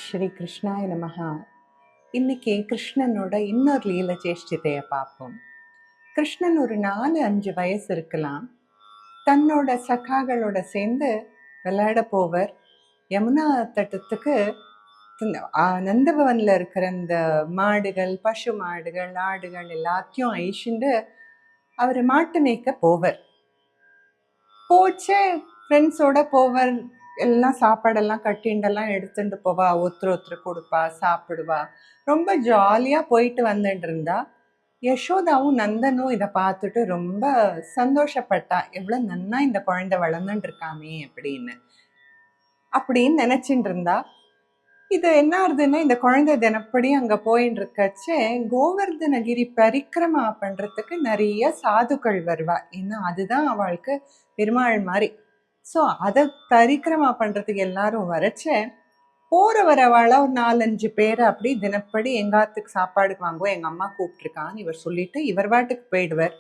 ஸ்ரீ கிருஷ்ணாய நமஹா. இன்னைக்கு கிருஷ்ணனோட இன்னொரு லீல சேஷ்டிதைய பார்ப்போம். கிருஷ்ணன் ஒரு 4-5 வயசு இருக்கலாம். தன்னோட சகாகளோட சேர்ந்து விளையாட போவர். யமுனா தட்டத்துக்கு நந்தபவன்ல இருக்கிற இந்த மாடுகள், பசு மாடுகள், ஆடுகள் எல்லாத்தையும் அழிச்சுண்டு அவர் மாட்டு மேய்க்க போவர். போச்சே ஃப்ரெண்ட்ஸோட போவர். எல்லாம் சாப்பாடெல்லாம் கட்டிண்டெல்லாம் எடுத்துட்டு போவா, ஒருத்தர் கொடுப்பா, சாப்பிடுவா. ரொம்ப ஜாலியாக போயிட்டு வந்துட்டு இருந்தா. யசோதாவும் நந்தனும் இதை பார்த்துட்டு ரொம்ப சந்தோஷப்பட்டா. எவ்வளோ நன்னா இந்த குழந்தை வளர்ந்துட்டு இருக்காமே அப்படின்னு நினைச்சிட்டு இருந்தா. இது என்ன ஆகுதுன்னா, இந்த குழந்தை தினப்படி அங்க போயின்னு இருக்கச்சே கோவர்தனகிரி பரிக்கிரமா பண்றதுக்கு நிறைய சாதுக்கள் வருவா. ஏன்னா அதுதான் அவளுக்கு பெருமாள் மாதிரி. ஸோ அதை பரிக்கிரமா பண்றதுக்கு எல்லாரும் வரச்சே போற வரவாள ஒரு 4-5 பேரை அப்படி தினப்படி எங்காத்துக்கு சாப்பாடுக்கு வாங்குவோம், எங்க அம்மா கூப்பிட்டுருக்கான்னு இவர் சொல்லிட்டு இவர் வாட்டுக்கு போயிடுவார்.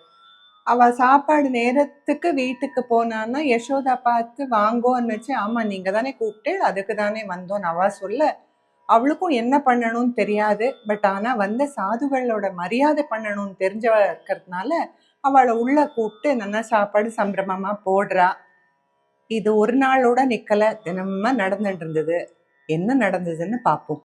அவ சாப்பாடு நேரத்துக்கு வீட்டுக்கு போனான்னா யசோதா பார்த்து வாங்கோன்னு வச்சு, ஆமா நீங்க தானே கூப்பிட்டு அதுக்கு தானே வந்தோன்னு அவ சொல்ல, அவளுக்கும் என்ன பண்ணணும்னு தெரியாது. பட் ஆனா வந்த சாதுகளோட மரியாதை பண்ணணும்னு தெரிஞ்சவ இருக்கிறதுனால அவளை உள்ள கூப்பிட்டு நல்லா சாப்பாடு சம்பிரமமா போடுறா. இது ஒரு நாளோட நிக்கல, தினமும் நடந்துட்டு இருந்தது. என்ன நடந்ததுன்னு பார்ப்போம்.